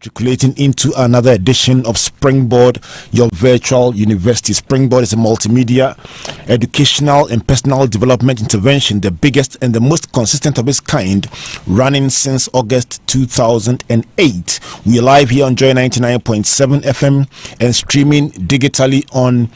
matriculating into another edition of Springboard, your virtual university. Springboard is a multimedia, educational and personal development intervention, the biggest and the most consistent of its kind, running since August 2008. We are live here on Joy 99.7 FM and streaming digitally on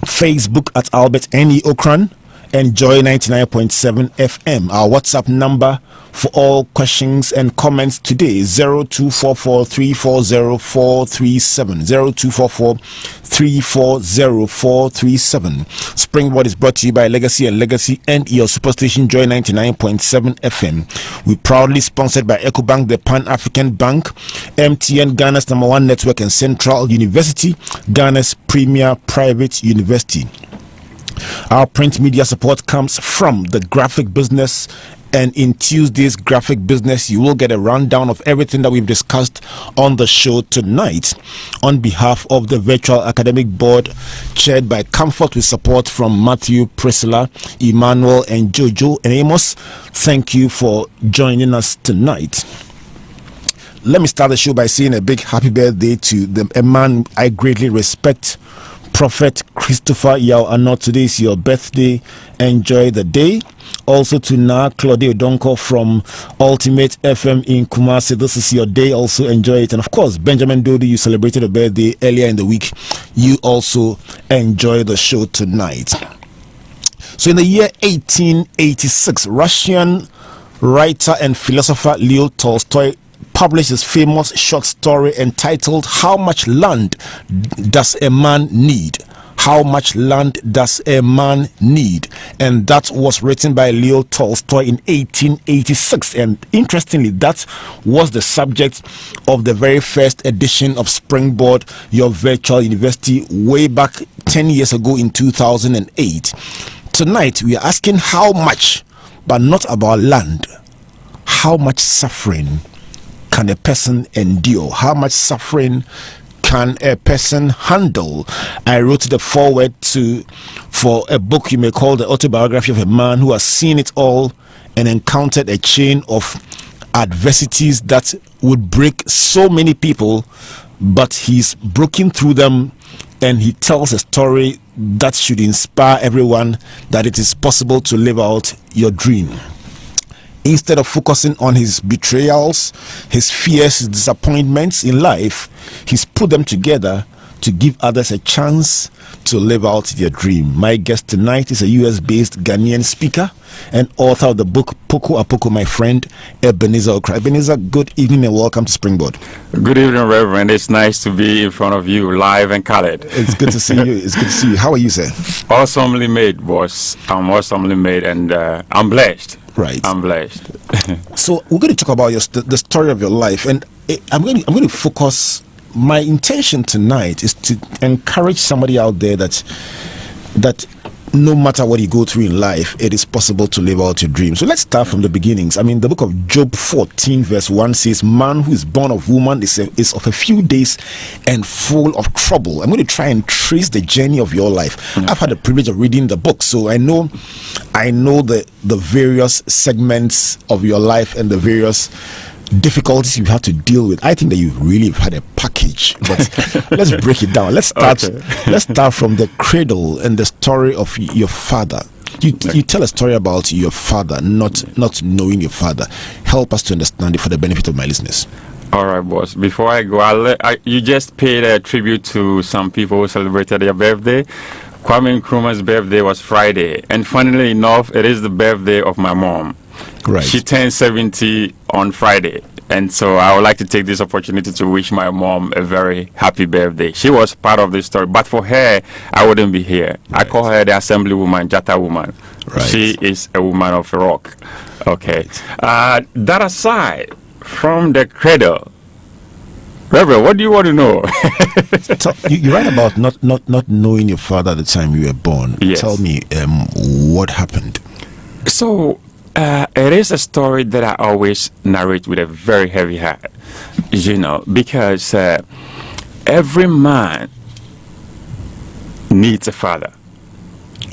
Facebook at Albert N.E. Okrah and Joy 99.7 FM. Our WhatsApp number for all questions and comments today is 0244340437. 0244340437. Springboard is brought to you by Legacy and Legacy and your superstation Joy 99.7 FM. We proudly sponsored by EcoBank, the Pan-African Bank, MTN, Ghana's #1 network, and Central University, Ghana's premier private university. Our print media support comes from the graphic business, and in Tuesday's graphic business you will get a rundown of everything that we've discussed on the show tonight. On behalf of the virtual academic board chaired by Comfort with support from Matthew, Priscilla, Emmanuel and Jojo and Amos, thank you for joining us tonight. Let me start the show by saying a big happy birthday to a man I greatly respect, Prophet Christopher Yao Ano. Today is your birthday. Enjoy the day. Also to Na Claudia Donko from Ultimate FM in Kumasi. This is your day. Also enjoy it. And of course, Benjamin Dodu, you celebrated a birthday earlier in the week. You also enjoy the show tonight. So in the year 1886, Russian writer and philosopher Leo Tolstoy published his famous short story entitled How Much Land Does a Man Need? How Much Land Does a Man Need? And that was written by Leo Tolstoy in 1886. And interestingly, that was the subject of the very first edition of Springboard, your virtual university, way back 10 years ago in 2008. Tonight, we are asking how much, but not about land. How much suffering can a person endure? How much suffering can a person handle? I wrote the foreword for a book you may call the autobiography of a man who has seen it all and encountered a chain of adversities that would break so many people, but he's broken through them, and he tells a story that should inspire everyone that it is possible to live out your dream. Instead of focusing on his betrayals, his fears, his disappointments in life, he's put them together to give others a chance to live out their dream. My guest tonight is a US-based Ghanaian speaker and author of the book Poko Apoko, my friend, Ebenezer Okrah. Ebenezer, good evening and welcome to Springboard. Good evening, Reverend. It's nice to be in front of you, live and colored. It's good to see you. It's good to see you. How are you, sir? Awesomely made, boss. I'm awesomely made, and I'm blessed. Right. I'm blessed. So we're going to talk about the story of your life, and I'm going to focus. My intention tonight is to encourage somebody out there that no matter what you go through in life, it is possible to live out your dreams. So let's start from the beginnings. I mean, the book of Job 14 verse 1 says, man who is born of woman is of a few days and full of trouble. I'm going to try and trace the journey of your life. I've had the privilege of reading the book, so I know the various segments of your life and the various difficulties you have to deal with. I think that you've really had a package, but let's break it down. Let's start from the cradle and the story of your father. You tell a story about your father, not knowing your father. Help us to understand it for the benefit of my listeners. All right, boss. Before I go, you just paid a tribute to some people who celebrated their birthday. Kwame Nkrumah's birthday was Friday, and funnily enough, it is the birthday of my mom. Right. She turned 70 on Friday, and so I would like to take this opportunity to wish my mom a very happy birthday. She was part of this story, but for her, I wouldn't be here. Right. I call her the assembly woman, Jata woman. Right. She is a woman of rock. Okay. That aside, from the cradle, Reverend, what do you want to know? So, you write about not knowing your father at the time you were born. Yes. Tell me what happened. So it is a story that I always narrate with a very heavy heart, because every man needs a father.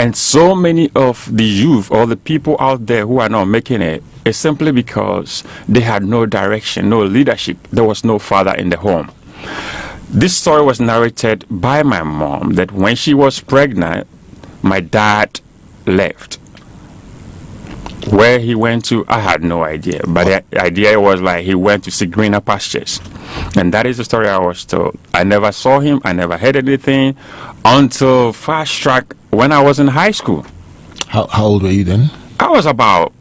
And so many of the youth or the people out there who are not making it is simply because they had no direction, no leadership. There was no father in the home. This story was narrated by my mom that when she was pregnant, my dad left. Where he went to, I had no idea. But the idea was like he went to see greener pastures. And that is the story I was told. I never saw him. I never heard anything until fast track when I was in high school. How old were you then? I was about,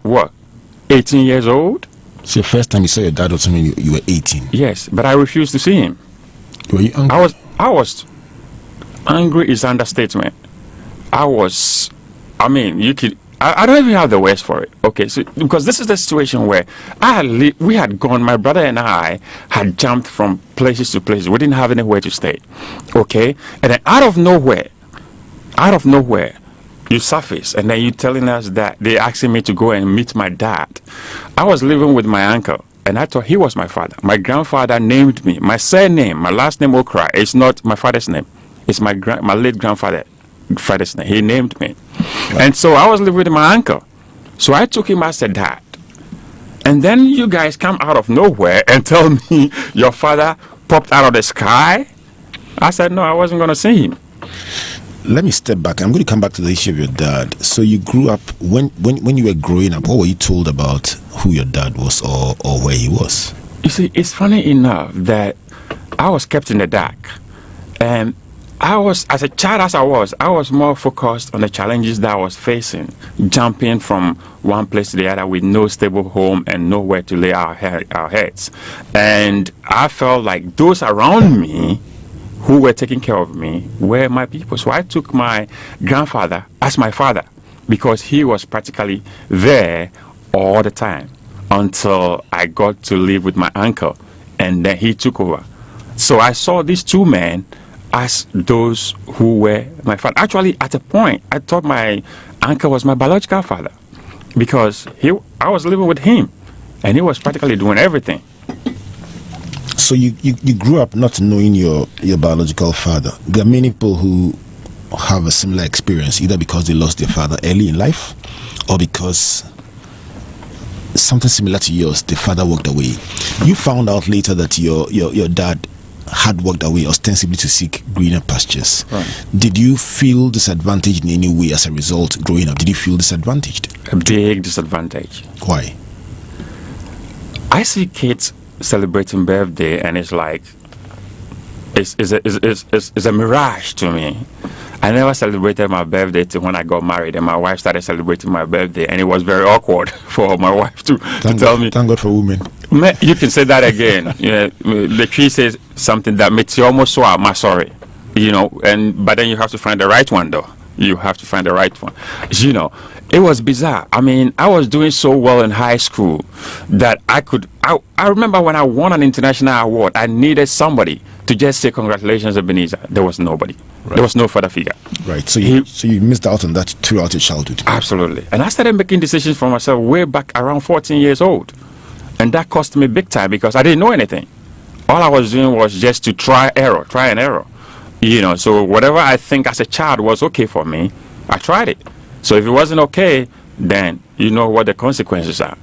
18 years old? So the first time you saw your dad was when you were 18? Yes, but I refused to see him. Were you angry? I was angry is understatement. I don't even have the words for it. Okay, so because this is the situation where we had gone, my brother and I had jumped from places to places. We didn't have anywhere to stay. Okay, and then out of nowhere, you surface, and then you telling us that they asking me to go and meet my dad. I was living with my uncle, and I thought he was my father. My grandfather named me. My surname, my last name Okrah, is not my father's name. It's my late grandfather's name. He named me. Right. And so I was living with my uncle. So I took him as a dad. And then you guys come out of nowhere and tell me your father popped out of the sky. I said, no, I wasn't going to see him. Let me step back. I'm going to come back to the issue of your dad. So you grew up, when you were growing up, what were you told about who your dad was or where he was? You see, it's funny enough that I was kept in the dark. And I was, as a child as I was more focused on the challenges that I was facing, jumping from one place to the other with no stable home and nowhere to lay our heads. And I felt like those around me who were taking care of me were my people. So I took my grandfather as my father because he was practically there all the time until I got to live with my uncle, and then he took over. So I saw these two men as those who were my father. Actually, at a point, I thought my uncle was my biological father because I was living with him, and he was practically doing everything. So you grew up not knowing your biological father. There are many people who have a similar experience, either because they lost their father early in life or because something similar to yours, the father walked away. You found out later that your dad had walked away ostensibly to seek greener pastures. Right. Did you feel disadvantaged in any way as a result growing up? Did you feel disadvantaged? A big disadvantage. Why? I see kids celebrating birthday, and it's like it's a mirage to me. I never celebrated my birthday till when I got married, and my wife started celebrating my birthday, and it was very awkward for my wife to tell me. Thank God for women. You can say that again. Yeah, the tree says something that makes you almost so I'm sorry, but then you have to find the right one though. You have to find the right one. It was bizarre. I mean, I was doing so well in high school that I remember when I won an international award, I needed somebody to just say congratulations, Ebenezer. There was nobody. Right. There was no father figure. Right. So you missed out on that throughout your childhood. Absolutely. And I started making decisions for myself way back around 14 years old. And that cost me big time because I didn't know anything. All I was doing was just to try and error. So whatever I think as a child was okay for me, I tried it. So if it wasn't okay, then you know what the consequences are.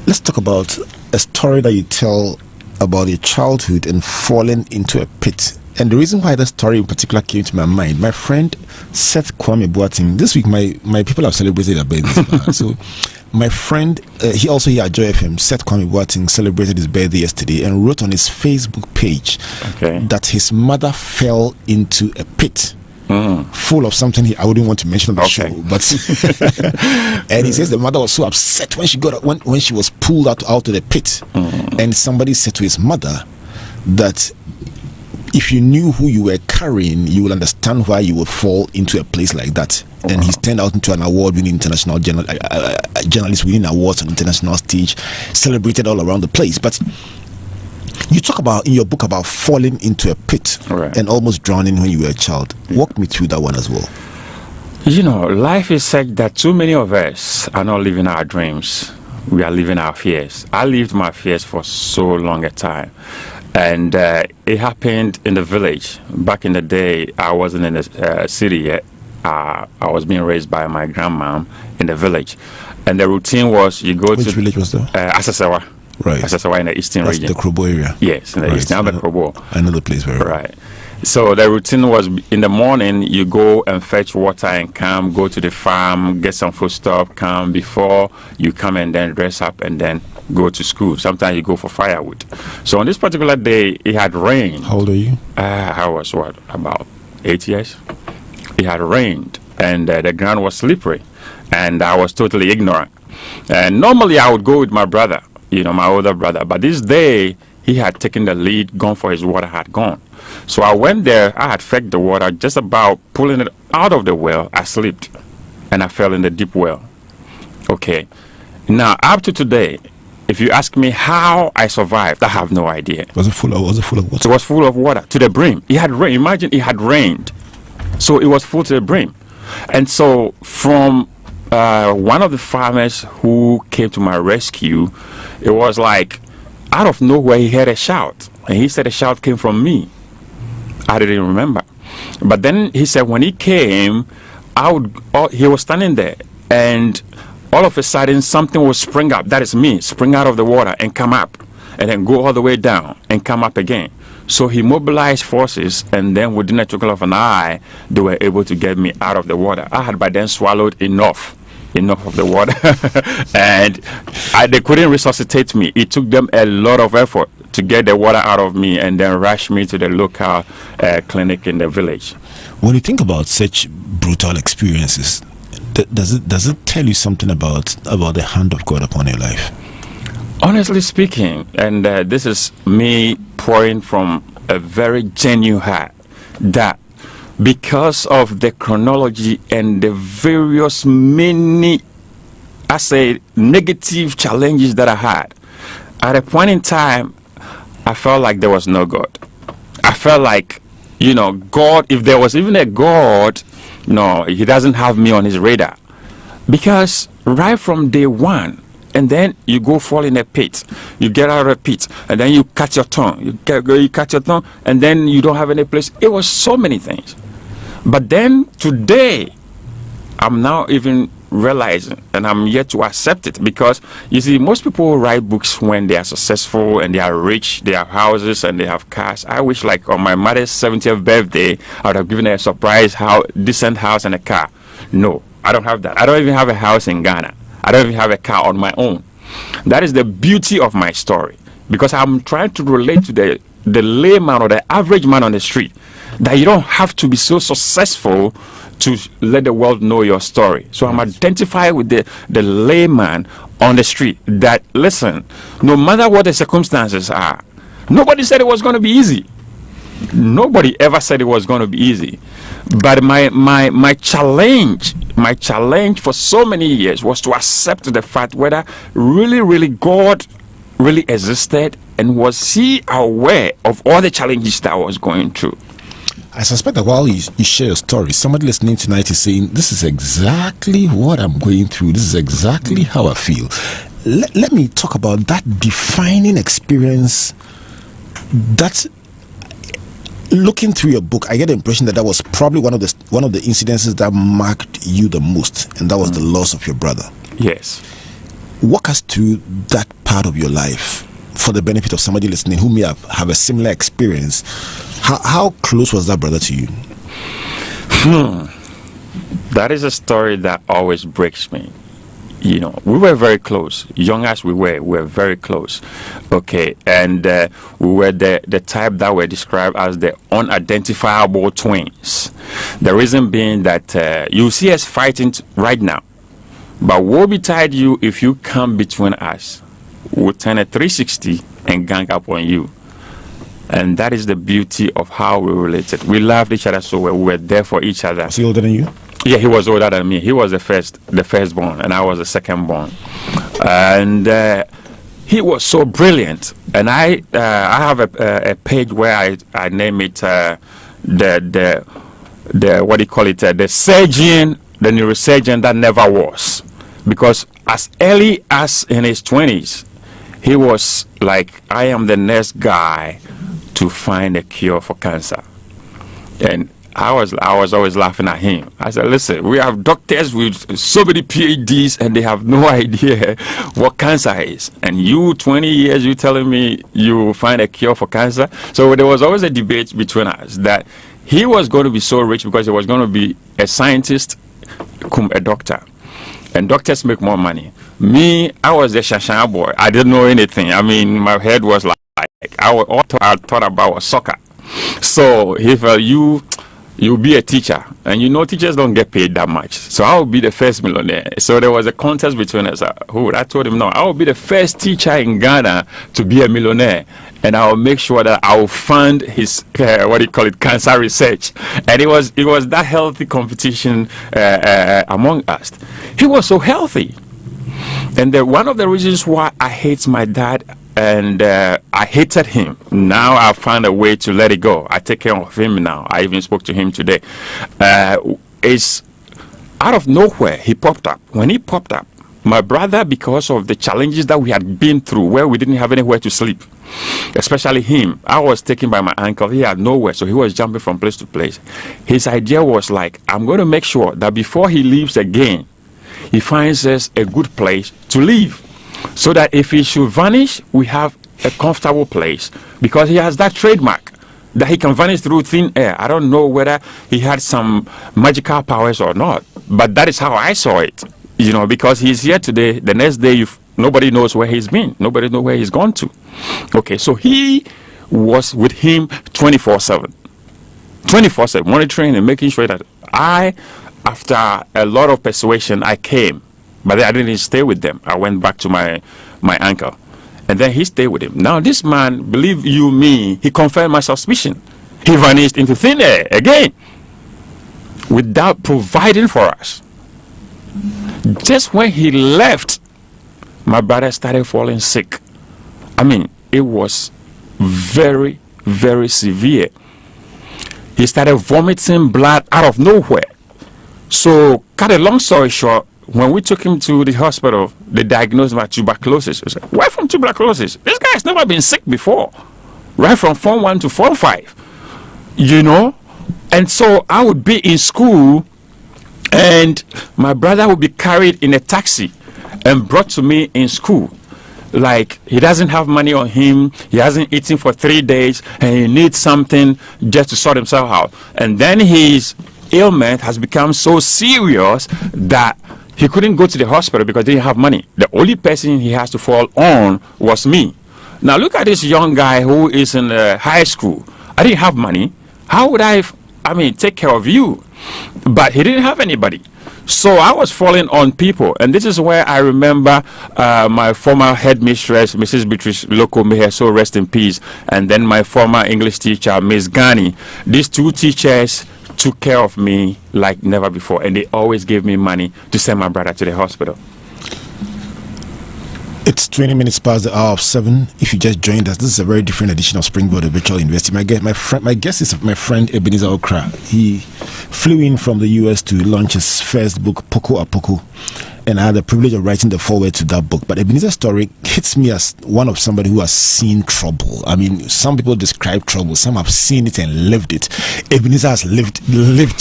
Let's talk about a story that you tell about your childhood and falling into a pit. And the reason why that story in particular came to my mind, my friend Seth Kwame Boateng, this week my people have celebrated their birthdays. So my friend, he also here at Joy FM, Seth Kwame Boateng, celebrated his birthday yesterday and wrote on his Facebook page that his mother fell into a pit. Full of something I wouldn't want to mention on the show, but and he says the mother was so upset when she when she was pulled out of the pit, and somebody said to his mother that if you knew who you were carrying, you would understand why you would fall into a place like that. And he's turned out into an award-winning international journalist winning awards on international stage, celebrated all around the place. But you talk about in your book about falling into a pit and almost drowning when you were a child. Walk me through that one as well. Life is such that too many of us are not living our dreams. We are living our fears. I lived my fears for so long a time. And it happened in the village. Back in the day, I wasn't in the city yet. I was being raised by my grandmom in the village. And the routine was you go Which to... village was that? Asasewa. Right. Asasewa in the eastern That's region. the Krobo area. Yes, in the eastern. I'm the Krobo. I know the place very well. Right. So the routine was in the morning, you go and fetch water and come, go to the farm, get some food stuff, come before you come and then dress up and then go to school. Sometimes you go for firewood. So on this particular day, it had rained. How old are you? I was, about 8 years? It had rained and the ground was slippery and I was totally ignorant. And normally I would go with my brother, my older brother. But this day, he had taken the lead, gone for his water, had gone. So I went there, I had fetched the water, just about pulling it out of the well, I slipped. And I fell in the deep well. Okay. Now, up to today, if you ask me how I survived, I have no idea. Was it full of water? It was full of water, to the brim. It had rained. Imagine it had rained. So it was full to the brim. And so from one of the farmers who came to my rescue, it was like out of nowhere he heard a shout, and he said the shout came from me. I didn't remember, but then he said when he came, he was standing there, and all of a sudden something will spring up. That is me, spring out of the water and come up, and then go all the way down and come up again. So he mobilized forces, and then within a twinkle of an eye, they were able to get me out of the water. I had by then swallowed enough of the water, and they couldn't resuscitate me. It took them a lot of effort to get the water out of me and then rush me to the local clinic in the village. When you think about such brutal experiences, does it tell you something about the hand of God upon your life? Honestly speaking, and this is me pouring from a very genuine heart, that because of the chronology and the various many, negative challenges that I had, at a point in time, I felt like there was no God. I felt like, God, if there was even a God, no, he doesn't have me on his radar. Because right from day one, and then you go fall in a pit, you get out of a pit, and then you cut your tongue, you cut your tongue, and then you don't have any place. It was so many things. But then today, I'm now even realizing, and I'm yet to accept it, because you see, most people write books when they are successful and they are rich, they have houses and they have cars. I wish, like on my mother's 70th birthday, I would have given her a surprise decent house and a car. No, I don't have that. I don't even have a house in Ghana. I don't even have a car on my own. That is the beauty of my story, because I'm trying to relate to the layman or the average man on the street, that you don't have to be so successful to let the world know your story. So I'm identifying with the layman on the street, that, listen, no matter what the circumstances are, nobody said it was going to be easy. Nobody ever said it was going to be easy. But my challenge for so many years was to accept the fact whether really God really existed, and was he aware of all the challenges that I was going through. I suspect that while you share your story, somebody listening tonight is saying, this is exactly what I'm going through. This is exactly how I feel. Let me talk about that defining experience. That's looking through your book, I get the impression that was probably one of the incidences that marked you the most, and that was the loss of your brother. Yes. Walk us through that part of your life for the benefit of somebody listening who may have a similar experience. How close was that brother to you? That is a story that always breaks me. We were very close. Young as we were very close. Okay, and we were the type that were described as the unidentifiable twins. The reason being that you see us fighting right now, but woe betide you if you come between us. We'll turn a 360 and gang up on you. And that is the beauty of how we related. We loved each other so well. We were there for each other. Was he older than you? Yeah, he was older than me. He was the firstborn, and I was the secondborn. And he was so brilliant. And I have a page where I name it the what do you call it? The surgeon, the neurosurgeon that never was, because as early as in his 20s, he was like, I am the next guy to find a cure for cancer. And I was always laughing at him. I said, listen, we have doctors with so many PhDs and they have no idea what cancer is. And you, 20 years, you telling me you will find a cure for cancer? So there was always a debate between us that he was going to be so rich because he was going to be a scientist, a doctor. And doctors make more money. Me, I was a shashan boy. I didn't know anything. I mean, my head was like, all I thought about was soccer. So he felt, you'll be a teacher, and you know teachers don't get paid that much, so I will be the first millionaire. So there was a contest between us. I told him, no, I will be the first teacher in Ghana to be a millionaire, and I will make sure that I will fund his cancer research. And it was that healthy competition among us. He was so healthy, and one of the reasons why I hate my dad and I hated him. Now I found a way to let it go. I take care of him now. I even spoke to him today. It's out of nowhere he popped up. When he popped up, my brother, because of the challenges that we had been through, where we didn't have anywhere to sleep, especially him, I was taken by my uncle. He had nowhere, so he was jumping from place to place. His idea was like, I'm going to make sure that before he leaves again, he finds us a good place to live, so that if he should vanish, we have a comfortable place, because he has that trademark that he can vanish through thin air. I don't know whether he had some magical powers or not, but that is how I saw it, because he's here today. The next day, nobody knows where he's been. Nobody knows where he's gone to. Okay, so he was with him 24/7. 24/7, monitoring and making sure that after a lot of persuasion, I came. But I didn't stay with them. I went back to my uncle. And then he stayed with him. Now this man, believe you me, he confirmed my suspicion. He vanished into thin air again without providing for us. Just when he left, my brother started falling sick. I mean, it was very, very severe. He started vomiting blood out of nowhere. So, cut a long story short, when we took him to the hospital, they diagnosed him with tuberculosis. I said, why from tuberculosis? This guy has never been sick before. Right from Form 1 to Form 5. And so I would be in school, and my brother would be carried in a taxi and brought to me in school. Like, he doesn't have money on him, he hasn't eaten for 3 days, and he needs something just to sort himself out. And then his ailment has become so serious that he couldn't go to the hospital because he didn't have money. The only person he has to fall on was me. Now look at this young guy who is in high school. I didn't have money. How would I take care of you? But he didn't have anybody. So I was falling on people. And this is where I remember my former headmistress, Mrs. Beatrice Loco, may her soul rest in peace. And then my former English teacher, Miss Ghani. These two teachers took care of me like never before, and they always gave me money to send my brother to the hospital. It's 20 minutes past the hour of 7. If you just joined us, this is a very different edition of Springboard, the virtual university. My guest is my friend Ebenezer Okrah. He flew in from the US to launch his first book, Poco a Poco, and I had the privilege of writing the foreword to that book. But Ebenezer's story hits me as one of somebody who has seen trouble. I mean, some people describe trouble, some have seen it and lived it. Ebenezer has lived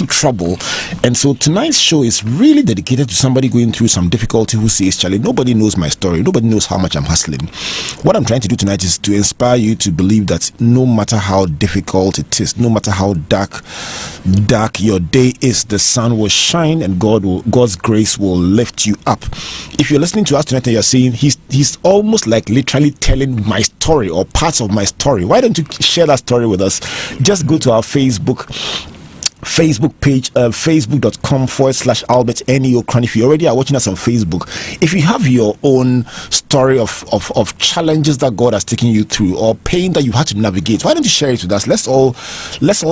trouble. And so tonight's show is really dedicated to somebody going through some difficulty who says, Charlie, nobody knows my story, nobody knows how much I'm hustling. What I'm trying to do tonight is to inspire you to believe that no matter how difficult it is, no matter how dark your day is, the sun will shine and God's grace will lift you up. If you're listening to us tonight and you're saying he's almost like literally telling my story or parts of my story, why don't you share that story with us? Just go to our Facebook page, facebook.com/Albert N.E. Okrah. If you already are watching us on Facebook, if you have your own story of challenges that God has taken you through or pain that you had to navigate, why don't you share it with us? Let's all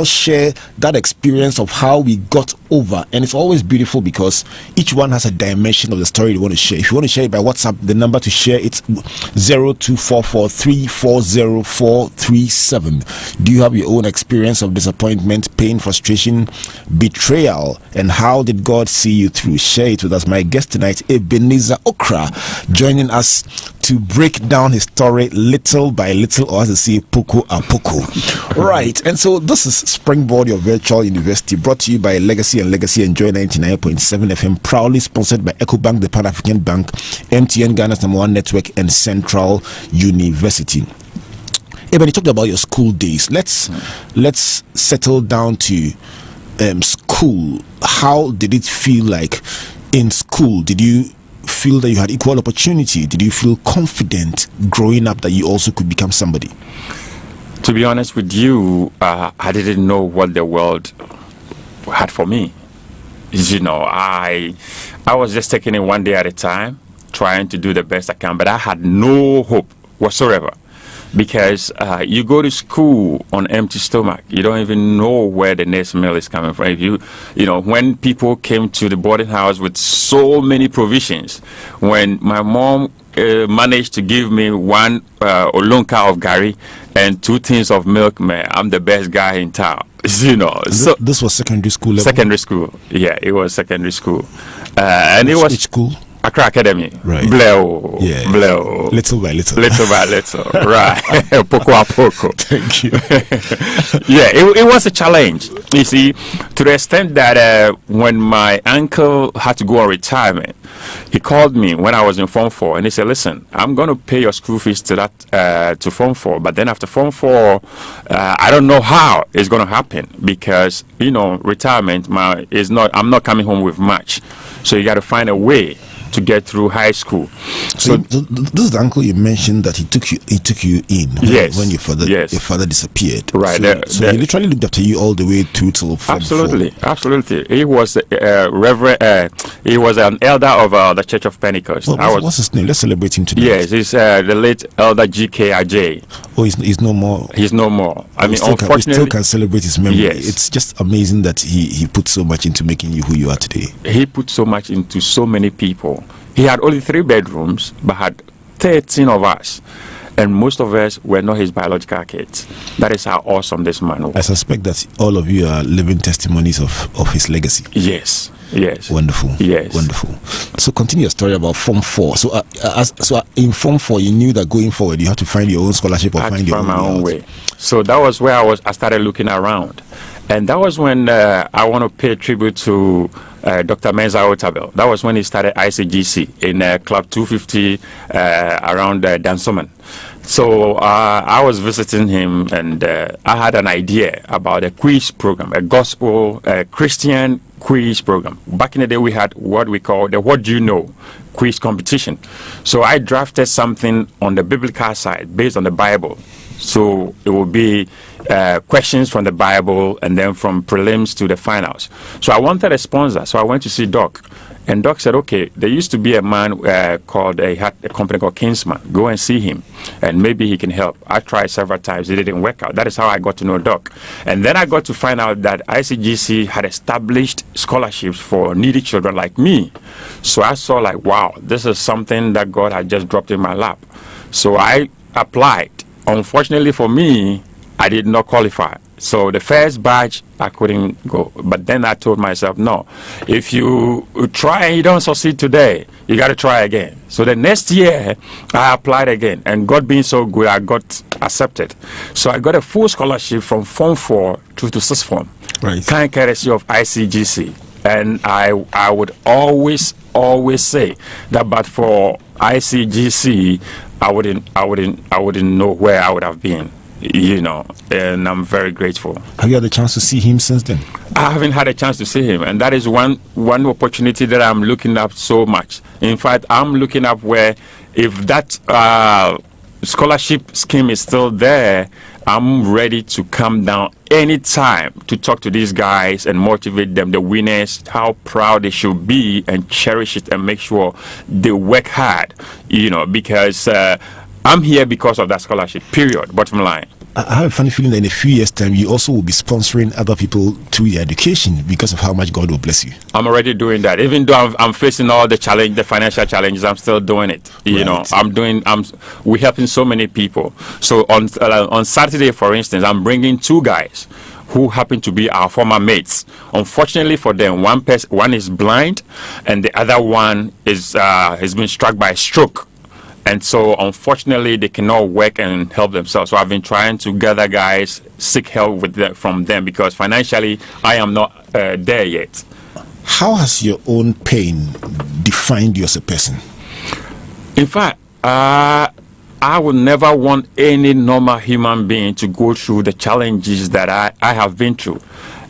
share that experience of how we got over. And it's always beautiful because each one has a dimension of the story you want to share. If you want to share it by WhatsApp, the number to share it's 0244340437. Do you have your own experience of disappointment, pain, frustration, betrayal, and how did God see you through? Share it with us. My guest tonight, Ebenezer Okrah, joining us to break down his story little by little, or as they say, poco a poco. Right, and so this is Springboard, your virtual university, brought to you by Legacy and Joy 99.7 FM, proudly sponsored by EcoBank, the Pan-African Bank, MTN, Ghana's #1 network, and Central University. Eben, you talked about your school days. Let's settle down to school. How did it feel like in school? Did you feel that you had equal opportunity? Did you feel confident growing up that you also could become somebody? To be honest with you, I didn't know what the world had for me. You know, I was just taking it one day at a time, trying to do the best I can, but I had no hope whatsoever. Because you go to school on empty stomach, you don't even know where the next meal is coming from. If you know, when people came to the boarding house with so many provisions, when my mom managed to give me one olonka of gari and 2 tins of milk, man, I'm the best guy in town. You know, so this was secondary school level? Secondary school, yeah, it was secondary school, and it was which school? Accra Academy. Right. Bleo. Yeah. Bleo. Little by little. Little by little. Right. Poco a poco. Thank you. Yeah, it was a challenge. You see, to the extent that when my uncle had to go on retirement, he called me when I was in Form 4 and he said, listen, I'm going to pay your school fees to Form 4, but then after Form 4, I don't know how it's going to happen because, you know, retirement I'm not coming home with much. So you got to find a way to get through high school. So this is the uncle you mentioned that he took you in when your father disappeared. Right. So he literally looked after you all the way through till Form 4. Absolutely. He was Reverend. He was an elder of the Church of Pentecost. What's his name? Let's celebrate him today. Yes, he's the late Elder G.K. Ajay. Oh, he's no more. He's no more. I mean, unfortunately, we still can celebrate his memory. Yes. It's just amazing that he put so much into making you who you are today. He put so much into so many people. He had only 3 bedrooms, but had 13 of us. And most of us were not his biological kids. That is how awesome this man was. I suspect that all of you are living testimonies of his legacy. Yes. Wonderful. Yes. Wonderful. So continue your story about Form 4. So in Form 4, you knew that going forward, you had to find your own scholarship or find your own way. So that was where I started looking around. And that was when I want to pay tribute to Dr. Ebenezer Okrah. That was when he started ICGC in Club 250 around Dansoman. So I was visiting him, and I had an idea about a quiz program, a gospel Christian quiz program. Back in the day, we had what we call the What Do You Know quiz competition. So I drafted something on the biblical side based on the Bible. So it will be questions from the Bible and then from prelims to the finals. So I wanted a sponsor, so I went to see Doc. And Doc said, okay, there used to be a man he had a company called Kingsman. Go and see him, and maybe he can help. I tried several times. It didn't work out. That is how I got to know Doc. And then I got to find out that ICGC had established scholarships for needy children like me. So I saw like, wow, this is something that God had just dropped in my lap. So I applied. Unfortunately for me, I did not qualify. So the first batch, I couldn't go. But then I told myself, no, if you try and you don't succeed today, you got to try again. So the next year, I applied again. And God being so good, I got accepted. So I got a full scholarship from Form 4 through to 6th Form. Right. Kind courtesy of ICGC. And I would always say that but for ICGC, I wouldn't know where I would have been, you know, and I'm very grateful. Have you had a chance to see him since then? I haven't had a chance to see him, and that is one opportunity that I'm looking up so much. In fact, I'm looking up where if that scholarship scheme is still there, I'm ready to come down anytime to talk to these guys and motivate them, the winners, how proud they should be, and cherish it and make sure they work hard, you know, because I'm here because of that scholarship, period, bottom line. I have a funny feeling that in a few years' time, you also will be sponsoring other people through their education because of how much God will bless you. I'm already doing that. Even though I'm facing all the financial challenges, I'm still doing it. You know, we're helping so many people. So on Saturday, for instance, I'm bringing 2 guys who happen to be our former mates. Unfortunately for them, one is blind, and the other one is has been struck by a stroke. And so, unfortunately, they cannot work and help themselves. So I've been trying to gather guys, seek help from them, because financially, I am not there yet. How has your own pain defined you as a person? In fact, I would never want any normal human being to go through the challenges that I have been through.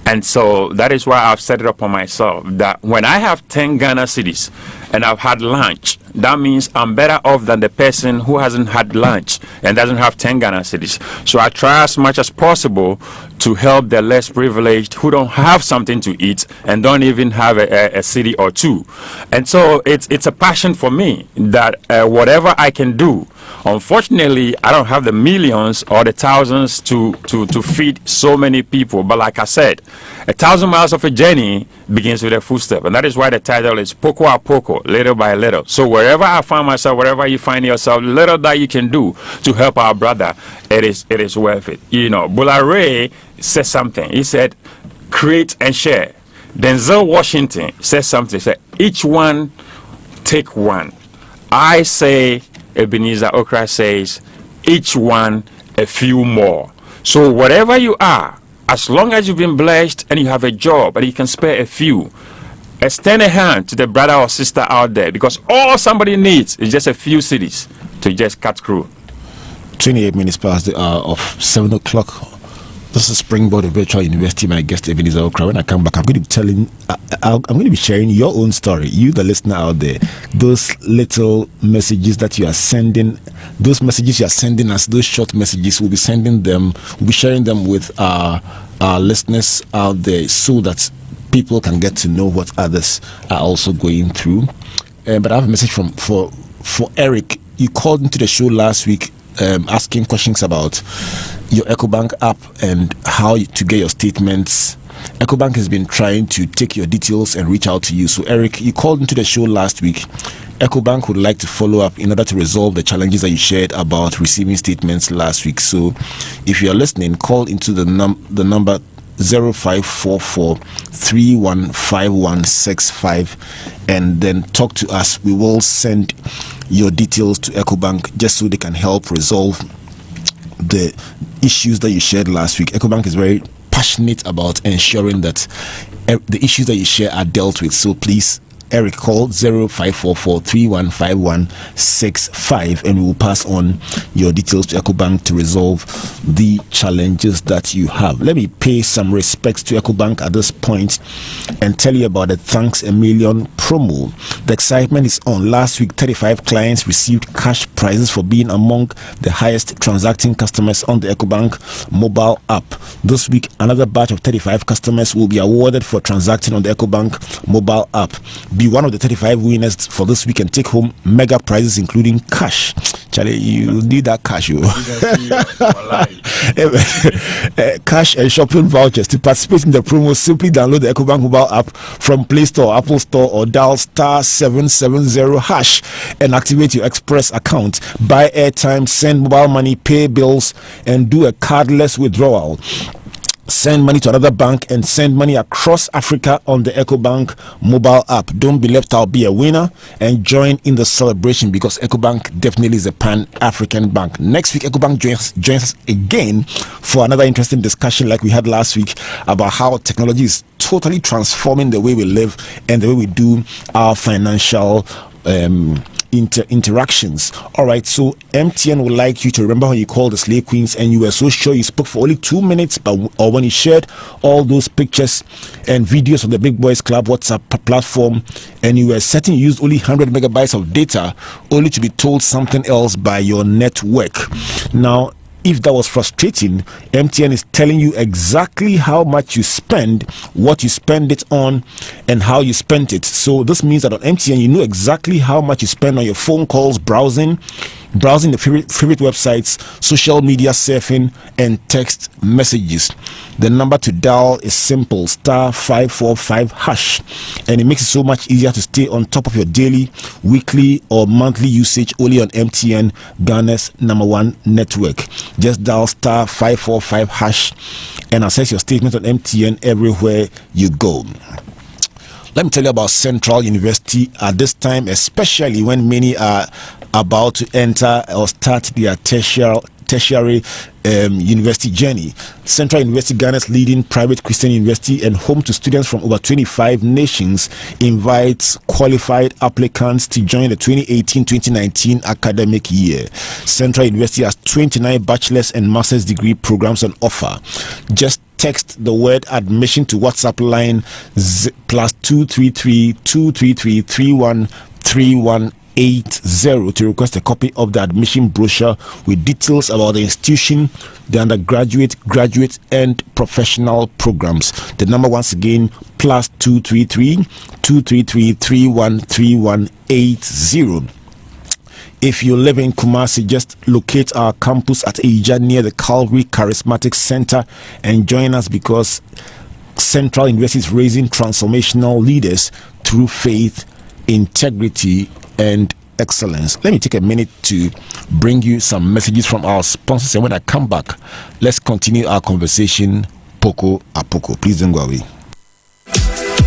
And so that is why I've set it up on myself that when I have 10 Ghana cedis and I've had lunch, that means I'm better off than the person who hasn't had lunch and doesn't have 10 Ghana cedis. So I try as much as possible to help the less privileged who don't have something to eat and don't even have a city or two. And so it's a passion for me that whatever I can do. Unfortunately, I don't have the millions or the thousands to feed so many people. But like I said, 1,000 miles of a journey begins with a footstep. And that is why the title is Poco a Poco, little by little. So wherever I find myself, wherever you find yourself, little that you can do to help our brother, it is worth it. You know, Bula Ray said something. He said, create and share. Denzel Washington said something. He said, each one take one. I say, Ebenezer Okrah says, each one a few more. So whatever you are, as long as you've been blessed and you have a job and you can spare a few, extend a hand to the brother or sister out there, because all somebody needs is just a few cedis to just cut through. 28 minutes past the hour of 7 o'clock. This is Springboard of Virtual University. My guest Ebenezer Okrah. When I come back, I'm going to be sharing your own story. You, the listener out there, those little messages that you are sending, those messages you are sending us, those short messages, we'll be sending them. We'll be sharing them with our listeners out there, so that people can get to know what others are also going through. But I have a message for Eric. You called into the show last week, asking questions about your EcoBank app and how to get your statements. EcoBank has been trying to take your details and reach out to you. So Eric, you called into the show last week. EcoBank would like to follow up in order to resolve the challenges that you shared about receiving statements last week. So if you are listening, call into the number 0544 315165 and then talk to us. We will send your details to EcoBank just so they can help resolve the issues that you shared last week. EcoBank is very passionate about ensuring that the issues that you share are dealt with. So please, Eric, call 0544 315165 and we will pass on your details to EcoBank to resolve the challenges that you have. Let me pay some respects to EcoBank at this point and tell you about the Thanks a Million promo. The excitement is on. Last week, 35 clients received cash prizes for being among the highest transacting customers on the EcoBank mobile app. This week, another batch of 35 customers will be awarded for transacting on the EcoBank mobile app. Be one of the 35 winners for this week and take home mega prizes including cash. Charlie, you need that cash, you. Cash and shopping vouchers. To participate in the promo, simply download the EcoBank mobile app from Play Store, Apple Store, or dial *770# and activate your Express account. Buy airtime, send mobile money, pay bills, and do a cardless withdrawal. Send money to another bank and send money across Africa on the EcoBank mobile app. Don't be left out, be a winner and join in the celebration, because EcoBank definitely is a pan-African bank. Next week, EcoBank joins us again for another interesting discussion like we had last week about how technology is totally transforming the way we live and the way we do our financial interactions. All right, so MTN would like you to remember when you called the Slay Queens and you were so sure you spoke for only 2 minutes, or when you shared all those pictures and videos of the Big Boys Club WhatsApp platform and you were certain you used only 100 megabytes of data, only to be told something else by your network. Now, if that was frustrating, MTN is telling you exactly how much you spend, what you spend it on, and how you spent it. So this means that on MTN, you know exactly how much you spend on your phone calls, browsing the favorite websites, social media surfing, and text messages. The number to dial is simple, *545#, and it makes it so much easier to stay on top of your daily, weekly, or monthly usage only on MTN, Ghana's #1 network. Just dial *545# and access your statement on MTN everywhere you go. Let me tell you about Central University at this time, especially when many are about to enter or start their tertiary university journey. Central University, Ghana's leading private Christian university and home to students from over 25 nations, invites qualified applicants to join the 2018-2019 academic year. Central University has 29 bachelor's and master's degree programs on offer. Just text the word admission to WhatsApp line +233 233 3131 80 to request a copy of the admission brochure with details about the institution, the undergraduate, graduate, and professional programs. The number once again +233 233 3131 80. If you live in Kumasi, just locate our campus at Eja near the Calvary Charismatic Center and join us, because Central University is raising transformational leaders through faith, integrity, and excellence. Let me take a minute to bring you some messages from our sponsors, and when I come back, let's continue our conversation Poco a Poco. Please don't go away.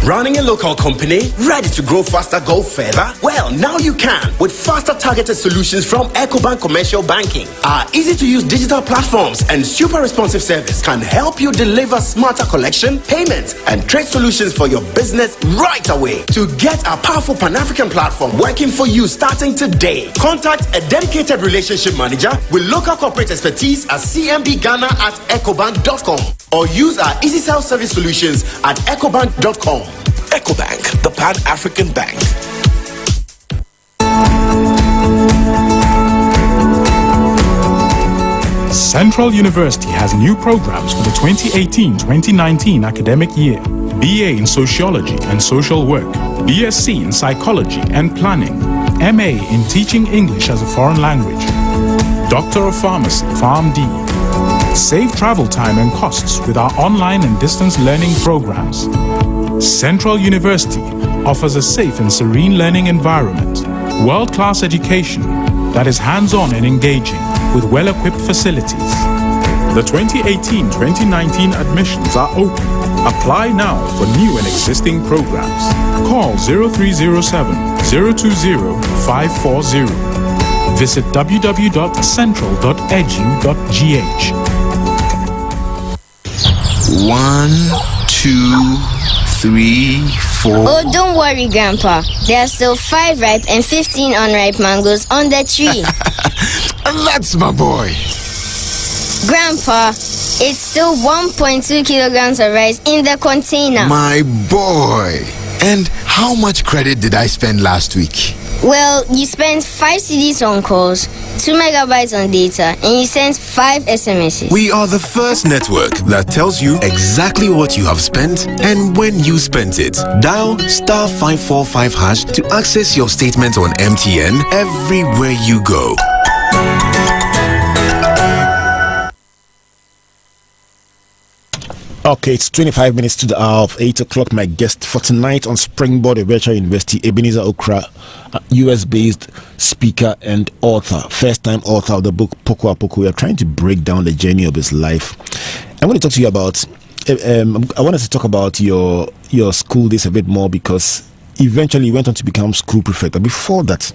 Running a local company, ready to grow faster, go further? Well, now you can with faster targeted solutions from EcoBank Commercial Banking. Our easy-to-use digital platforms and super responsive service can help you deliver smarter collection, payment, and trade solutions for your business right away. To get a powerful Pan-African platform working for you starting today, contact a dedicated relationship manager with local corporate expertise at cmbghana@ecobank.com or use our easy self-service solutions at ecobank.com. EcoBank, the Pan-African Bank. Central University has new programs for the 2018-2019 academic year. BA in Sociology and Social Work, BSc in Psychology and Planning, MA in Teaching English as a Foreign Language, Doctor of Pharmacy, PharmD. Save travel time and costs with our online and distance learning programs. Central University offers a safe and serene learning environment, world-class education that is hands-on and engaging with well-equipped facilities. The 2018-2019 admissions are open. Apply now for new and existing programs. Call 0307-020-540. Visit www.central.edu.gh. 1, 2, 3, 4. Oh, don't worry, Grandpa. There are still 5 ripe and 15 unripe mangoes on the tree. That's my boy. Grandpa, it's still 1.2 kilograms of rice in the container. My boy. And how much credit did I spend last week? Well, you spent 5 CDs on calls, 2 megabytes on data, and you sent 5 SMSs. We are the first network that tells you exactly what you have spent and when you spent it. Dial *545# to access your statement on MTN everywhere you go. Okay, it's 25 minutes to the hour of 8 o'clock. My guest for tonight on Springboard, a virtual university, Ebenezer Okrah, US-based speaker and author, first-time author of the book Poco a Poco. We are trying to break down the journey of his life. I'm going to talk to you about, I want us to talk about your school days a bit more, because eventually you went on to become school prefect. But before that,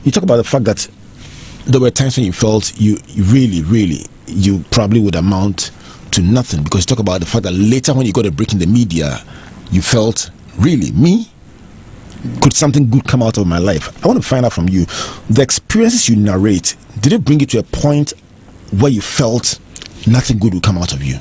you talk about the fact that there were times when you felt you probably would amount to nothing, because you talk about the fact that later when you got a break in the media, you felt, really, me? Could something good come out of my life? I want to find out from you, the experiences you narrate, did it bring you to a point where you felt nothing good would come out of you?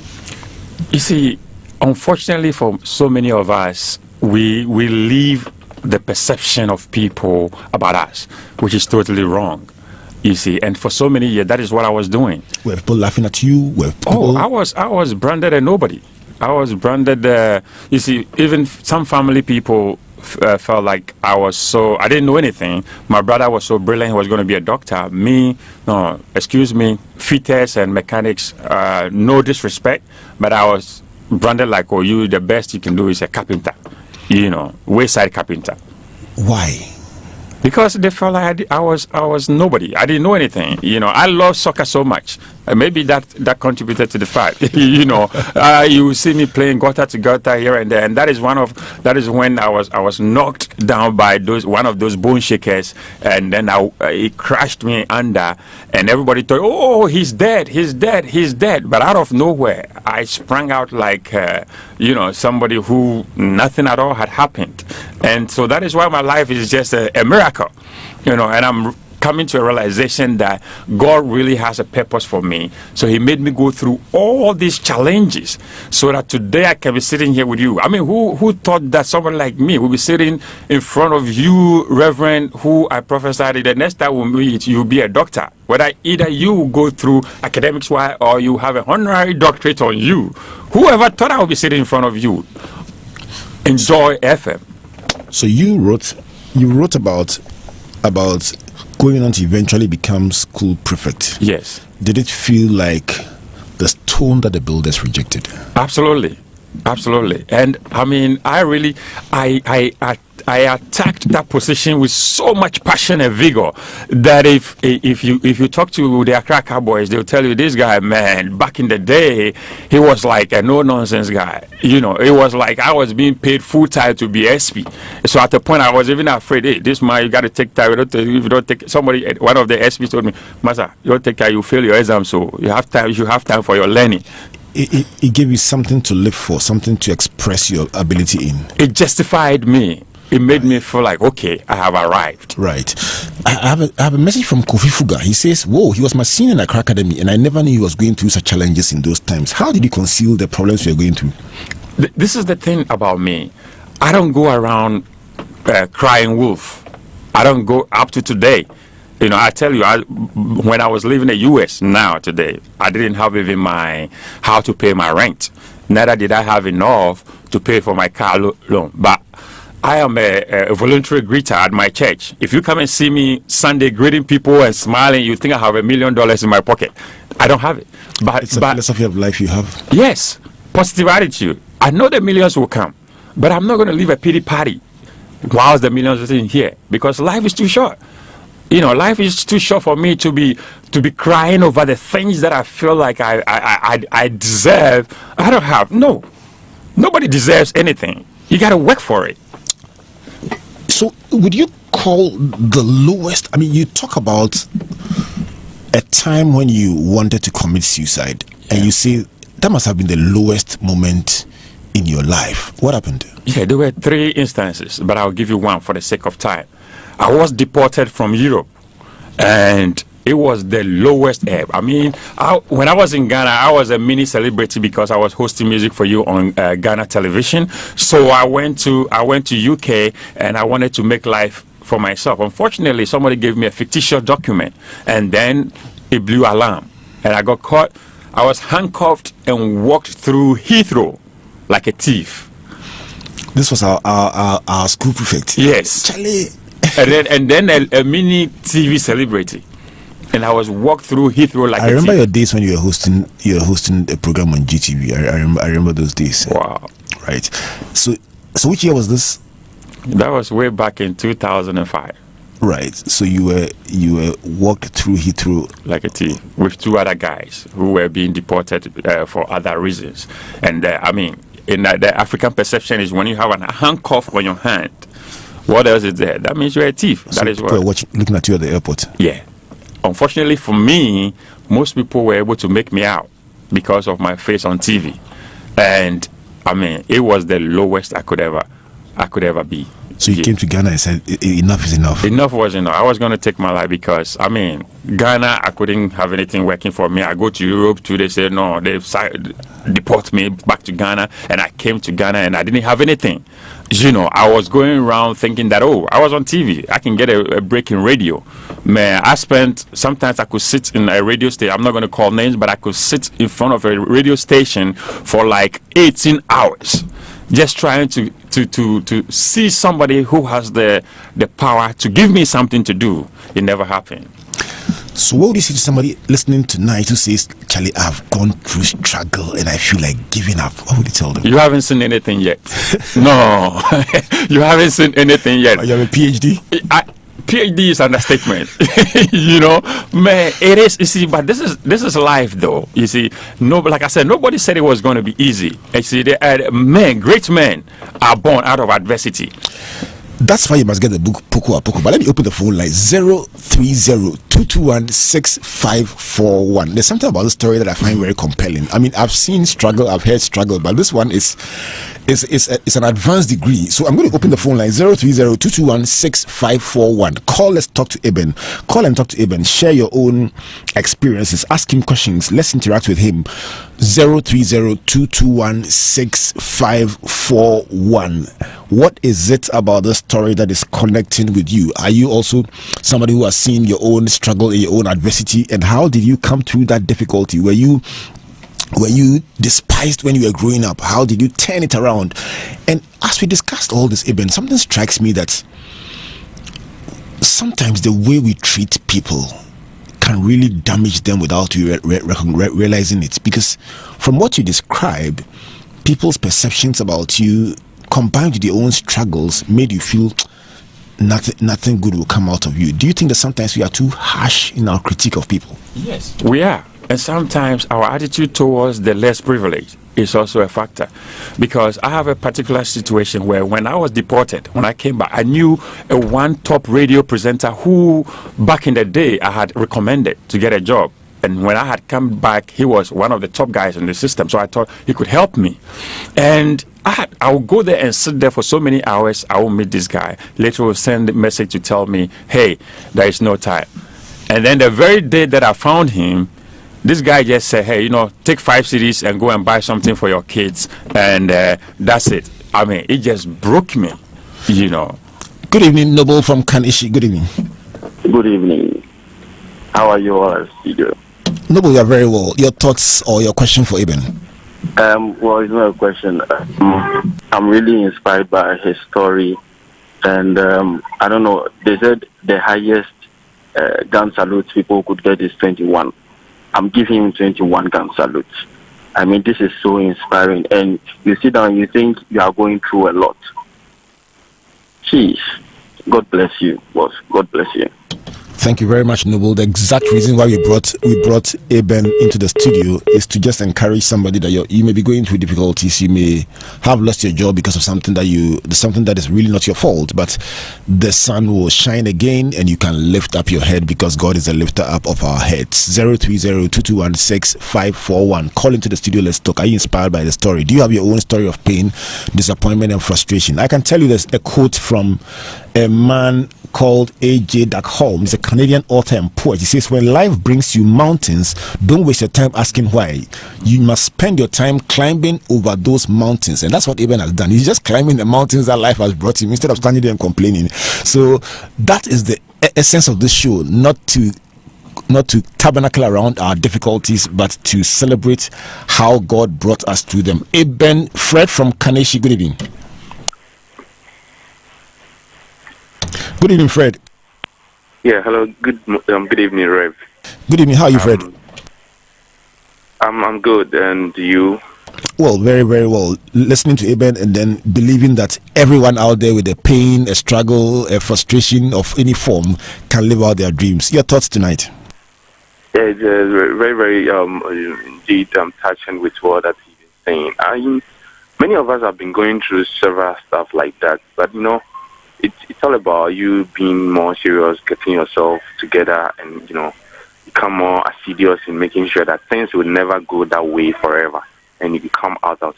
You see, unfortunately for so many of us, we leave the perception of people about us, which is totally wrong. You see, and for so many years, that is what I was doing. Were people laughing at you? I was branded a nobody. I was branded. You see, even some family people felt like I didn't know anything. My brother was so brilliant; he was going to be a doctor. Me, no, excuse me, fitters and mechanics. No disrespect, but I was branded like, oh, you, the best you can do is a carpenter. You know, wayside carpenter. Why? Because they felt like I was nobody. I didn't know anything. You know, I love soccer so much. Maybe that contributed to the fact. You see me playing gutter to gutter here and there, and that is when I was knocked down by one of those bone shakers, and then it crashed me under, and everybody thought, oh, he's dead. But out of nowhere, I sprang out like somebody who nothing at all had happened, and so that is why my life is just a miracle, and I'm coming to a realization that God really has a purpose for me. So he made me go through all these challenges so that today I can be sitting here with you. I mean, who thought that someone like me would be sitting in front of you, Reverend, who I prophesied the next time we meet, you'll be a doctor. Whether either you go through academics or you have a honorary doctorate on you. Whoever thought I would be sitting in front of you? Enjoy FM. So you wrote about going on to eventually become school prefect. Yes. Did it feel like the stone that the builders rejected? Absolutely. And I mean, I attacked that position with so much passion and vigor that if you talk to the Accra Cowboys, they'll tell you this guy, man, back in the day, he was like a no-nonsense guy. It was like I was being paid full-time to be SP. So at the point, I was even afraid, hey, this man, you got to take time. If you don't take, one of the SPs told me, Master, you don't take time, you fail your exam, so you have time for your learning. It gave you something to live for, something to express your ability in. It justified me. It made me feel like, okay, I have arrived. Right. I have a message from Kofi Fuga. He says, whoa, he was my senior in Accra Academy, and I never knew he was going through such challenges in those times. How did you conceal the problems you were going through? This is the thing about me. I don't go around crying wolf. I don't go up to today. I tell you, when I was living in the U.S. today, I didn't have even how to pay my rent. Neither did I have enough to pay for my car loan. But I am a voluntary greeter at my church. If you come and see me Sunday greeting people and smiling, you think I have $1 million in my pocket. I don't have it. But it's a philosophy of life you have. Yes, positive attitude. I know the millions will come, but I'm not going to leave a pity party whilst the millions are in here, because life is too short. Life is too short for me to be crying over the things that I feel like I deserve. I don't have. No. Nobody deserves anything. You got to work for it. So would you call the lowest, I mean, you talk about a time when you wanted to commit suicide, and you say that must have been the lowest moment in your life. What happened? Yeah, there were 3 instances, but I'll give you one for the sake of time. I was deported from Europe, and it was the lowest ebb. I mean, when I was in Ghana, I was a mini celebrity because I was hosting music for you on Ghana television. So I went to UK, and I wanted to make life for myself. Unfortunately, somebody gave me a fictitious document, and then it blew alarm, and I got caught. I was handcuffed and walked through Heathrow like a thief. This was our school prefect. Yes. Charlie. and then a mini TV celebrity, and I was walked through Heathrow like. I remember your days when you were hosting a program on GTV. I remember those days. Wow. Right. So which year was this? That was way back in 2005. Right. So you were walked through Heathrow like a thief with 2 other guys who were being deported for other reasons, and I mean, in the African perception is when you have a handcuff on your hand. What else is there? That means you're a thief. So that is what. Looking at you at the airport. Yeah. Unfortunately for me, most people were able to make me out because of my face on TV, and I mean, it was the lowest I could ever be. So you came to Ghana and said, enough is enough. Enough was enough. I was going to take my life because, I mean, Ghana, I couldn't have anything working for me. I go to Europe too. They said, no, they deport me back to Ghana. And I came to Ghana and I didn't have anything. I was going around thinking that, I was on TV. I can get a break in radio. Man, sometimes I could sit in a radio station. I'm not going to call names, but I could sit in front of a radio station for like 18 hours. Just trying to see somebody who has the power to give me something to do. It never happened. So what would you say to somebody listening tonight who says, Charlie, I've gone through struggle and I feel like giving up? What would you tell them? You haven't seen anything yet. No. You haven't seen anything yet. You have a PhD? PhD is understatement. You know, man, it is. You see, but this is life, though. You see, no, like I said, nobody said it was going to be easy. You see, great men are born out of adversity. That's why you must get the book Poco. But let me open the phone line 030-221-6541. There's something about the story that I find very compelling. I mean, I've seen struggle, I've heard struggle, but this one is an advanced degree. So I'm going to open the phone line 030-221-6541. Call, let's talk to Eben. Call and talk to Eben. Share your own experiences. Ask him questions. Let's interact with him. 030-221-6541. What is it about the story that is connecting with you? Are you also somebody who has seen your own struggle, your own adversity, and how did you come through that difficulty? Were you despised when you were growing up? How did you turn it around? And as we discussed all this, Eben, something strikes me that sometimes the way we treat people can really damage them without you realizing it. Because from what you describe, people's perceptions about you combined with your own struggles made you feel nothing good will come out of you. Do you think that sometimes we are too harsh in our critique of people? Yes, we are. And sometimes our attitude towards the less privileged is also a factor. Because I have a particular situation where when I was deported, when I came back, I knew one top radio presenter who back in the day I had recommended to get a job. And when I had come back, he was one of the top guys in the system. So I thought he could help me. And I would go there and sit there for so many hours. I will meet this guy. Later will send a message to tell me, hey, there is no time. And then the very day that I found him, this guy just said, hey, take 5 CDs and go and buy something for your kids. And that's it. I mean, it just broke me, Good evening, Noble from Kanishi. Good evening. Good evening. How are you all, studio? Noble, you are very well. Your thoughts or your question for Eben? Well, it's not a question. I'm really inspired by his story. And I don't know, they said the highest gun salute people could get is 21. I'm giving him 21 gun salutes. I mean, this is so inspiring. And you sit down and you think you are going through a lot. Jeez. God bless you, boss. God bless you. Thank you very much, Noble. The exact reason why we brought Eben into the studio is to just encourage somebody that you may be going through difficulties. You may have lost your job because of something that is really not your fault, but the sun will shine again and you can lift up your head because God is a lifter up of our heads. 030-221-6541. Call into the studio. Let's talk. Are you inspired by the story? Do you have your own story of pain, disappointment, and frustration? I can tell you there's a quote from a man called A.J. Duckholm. He's a Canadian author and poet. He says, when life brings you mountains, don't waste your time asking why. You must spend your time climbing over those mountains. And that's what Eben has done. He's just climbing the mountains that life has brought him instead of standing there and complaining. So that is the essence of this show, not to tabernacle around our difficulties, but to celebrate how God brought us through them. Eben, Fred from Kaneshi, good evening. Good evening, Fred. Yeah, hello. Good evening, Rev. Good evening. How are you, Fred? I'm good, and you? Well, very, very well. Listening to Eben and then believing that everyone out there with a pain, a struggle, a frustration of any form can live out their dreams. Your thoughts tonight? Yeah, it's very, very indeed touching with what that he's been saying. Many of us have been going through several stuff like that, but it's all about you being more serious, getting yourself together, and become more assiduous in making sure that things will never go that way forever, and you come out of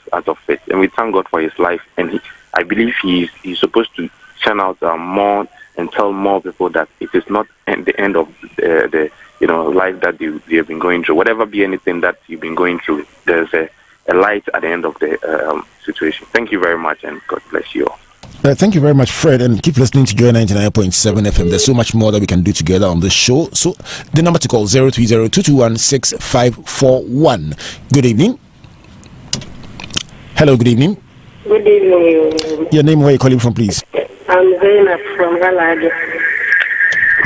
it. And we thank God for his life, and I believe he's supposed to churn out more and tell more people that it is not the end of the life that they have been going through. Whatever be anything that you've been going through, there's a light at the end of the situation. Thank you very much, and God bless you all. Thank you very much, Fred, and keep listening to Joy 99.7 FM. There's so much more that we can do together on this show. So the number to call 030-221-6541. Good evening. Hello, good evening. Good evening. Your name, where are you calling from, please? I'm Zainab from Galadi.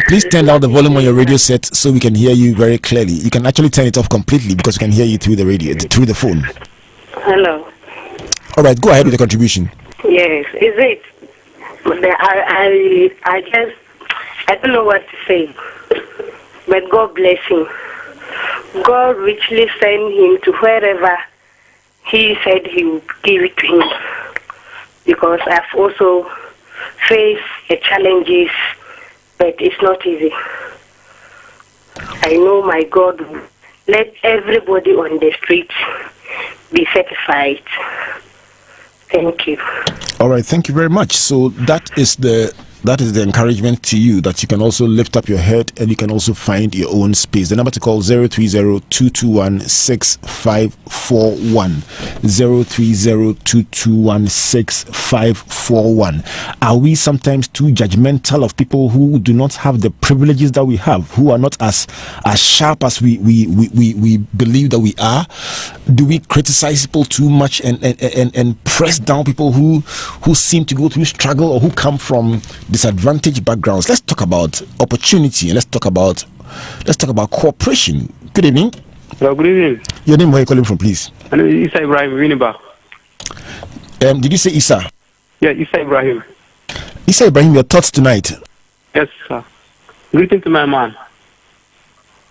Please turn down the volume on your radio set so we can hear you very clearly. You can actually turn it off completely because we can hear you through the radio, through the phone. Hello. All right, go ahead with the contribution. Yes, is it? I just I don't know what to say, but God bless him. God richly sent him to wherever he said he would give it to him. Because I've also faced the challenges, but it's not easy. I know my God will let everybody on the street be satisfied. Thank you. All right, thank you very much. So that is the encouragement to you, that you can also lift up your head and you can also find your own space. The number to call 030-221-6541. 030-221-6541. Are we sometimes too judgmental of people who do not have the privileges that we have, who are not as sharp as we believe that we are? Do we criticize people too much and press down people who seem to go through struggle or who come from disadvantaged backgrounds? Let's talk about opportunity and let's talk about cooperation. Good evening. Hello, good evening. Your name, where are you calling from, please? Hello, Isa Ibrahim Winiba. Did you say Isa? Yeah, Isa Ibrahim. Isa Ibrahim, your thoughts tonight? Yes, sir. Greeting to my man.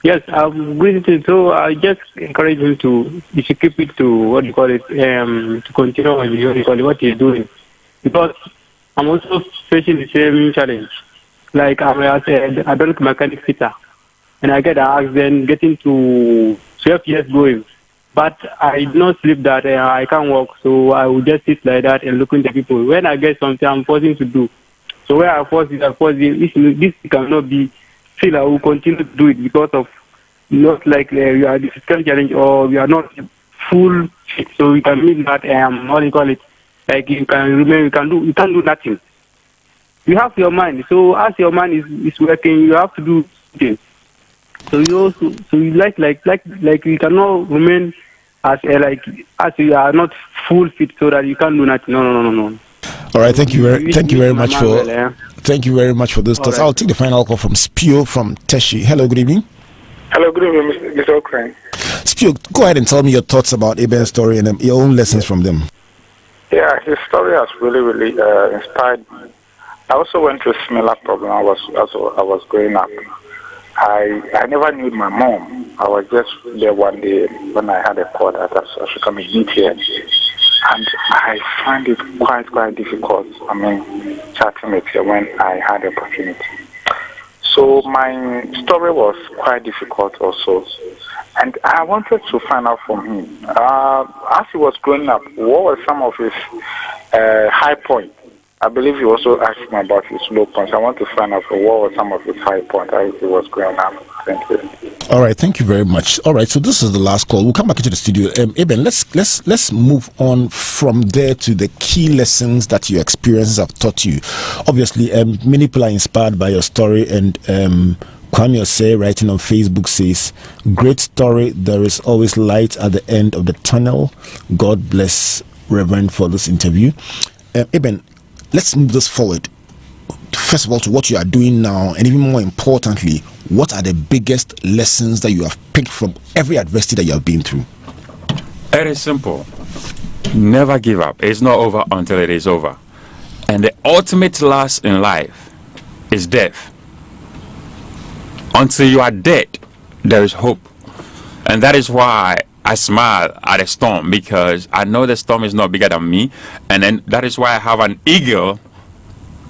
Yes, I'm greeting. So I just encourage him to, you should keep it to what you call it, to continue what he's doing, because I'm also facing the same challenge. Like I said, I don't mechanic fitter, and I get an accident getting to 12 years going. But I do not sleep that I can't walk, so I will just sit like that and look into people. When I get something, I'm forcing to do. So where I force it. This cannot be. Still, I will continue to do it because of not like we are the physical challenge or we are not full fit. So we can mean that what do you call it? Like you can remain, you can't do nothing. You have your mind. So as your mind is working, you have to do things. So you like you cannot remain as you are not full fit so that you can't do nothing. No. All right, thank you very much for those thoughts. I'll take the final call from Spio from Teshi. Hello, good evening. Hello, good evening, Mr. Okrah. Spio, go ahead and tell me your thoughts about Eben's story and your own lessons from them. Yeah, his story has really inspired me. I also went through a similar problem. I was growing up. I never knew my mom. I was just there one day when I had a call that I should come and meet here. And I find it quite difficult, chatting with her when I had the opportunity. So my story was quite difficult also. And I wanted to find out from him, as he was growing up, what were some of his high points? I believe you also asked me about his low points. I want to find out what were some of his high points as he was growing up. Thank you. All right, thank you very much. All right, so this is the last call. We'll come back into the studio. Eben, let's move on from there to the key lessons that your experiences have taught you. Obviously, many people are inspired by your story, and Kwame Osei, writing on Facebook, says, "Great story. There is always light at the end of the tunnel." God bless Reverend for this interview. Eben, let's move this forward. First of all, to what you are doing now, and even more importantly, what are the biggest lessons that you have picked from every adversity that you have been through? It is simple. Never give up. It's not over until it is over. And the ultimate loss in life is death. Until you are dead, there is hope. And that is why I smile at a storm, because I know the storm is not bigger than me. And then that is why I have an eagle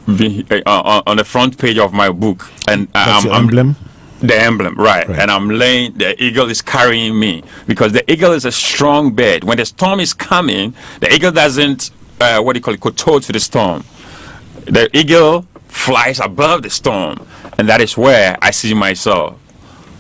on the front page of my book. And That's your emblem? The emblem, right. And I'm laying, the eagle is carrying me, because the eagle is a strong bird. When the storm is coming, the eagle doesn't, kowtow to the storm. The eagle flies above the storm. And that is where I see myself,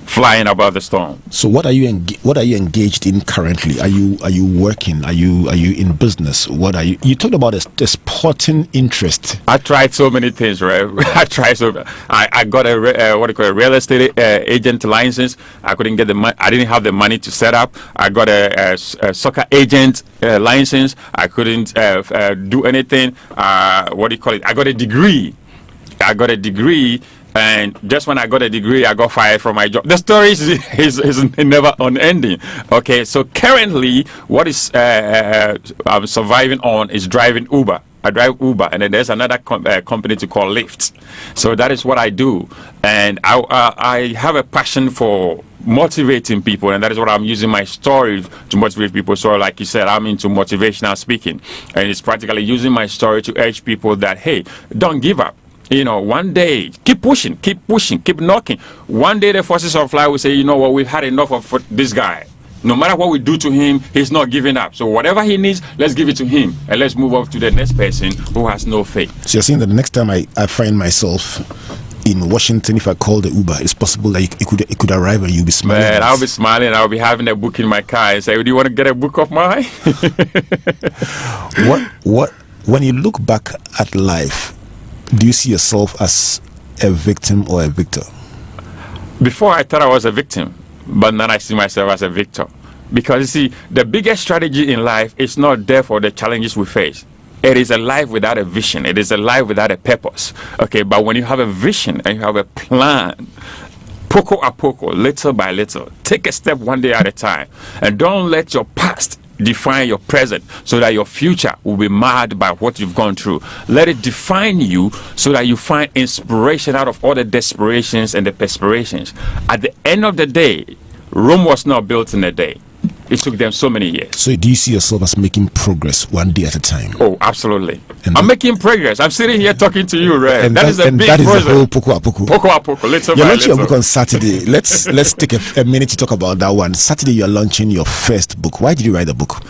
flying above the storm. So what are you engaged in currently? Are you working? Are you in business? What are you talked about a sporting interest? I tried so many things, right? I got a real estate agent license. I couldn't get the money. I didn't have the money to set up. I got a soccer agent license. I couldn't do anything. I got a degree. And just when I got a degree, I got fired from my job. The story is never unending. Okay, so currently, what is I'm surviving on is driving Uber. I drive Uber, and then there's another company to call Lyft. So that is what I do, and I have a passion for motivating people, and that is what I'm using my story to motivate people. So like you said, I'm into motivational speaking, and it's practically using my story to urge people that, hey, don't give up. You know, one day, keep pushing, keep knocking. One day the forces of life will say, you know what, we've had enough of this guy. No matter what we do to him, he's not giving up. So whatever he needs, let's give it to him, and let's move on to the next person who has no faith. So you're saying that the next time I find myself in Washington, if I call the Uber, it's possible that it could arrive and you'll be smiling. Man, I'll be smiling. I'll be having a book in my car and say, do you want to get a book of mine? When you look back at life, do you see yourself as a victim or a victor? Before I thought I was a victim, but now I see myself as a victor. Because you see, the biggest strategy in life is not there for the challenges we face. It is a life without a vision. It is a life without a purpose. Okay, but when you have a vision and you have a plan, poco a poco, little by little, take a step one day at a time, and don't let your past define your present so that your future will be marred by what you've gone through. Let it define you so that you find inspiration out of all the desperations and the perspirations. At the end of the day, Rome was not built in a day. It took them so many years. So do you see yourself as making progress one day at a time? Oh, absolutely. I'm making progress. I'm sitting here talking to you, Ray. And that is a big that is progress. the whole poco a poco. Poco a poco, little You're by launching your little. book on Saturday. Let's take a minute to talk about that one. Saturday, you're launching your first book. Why did you write the book?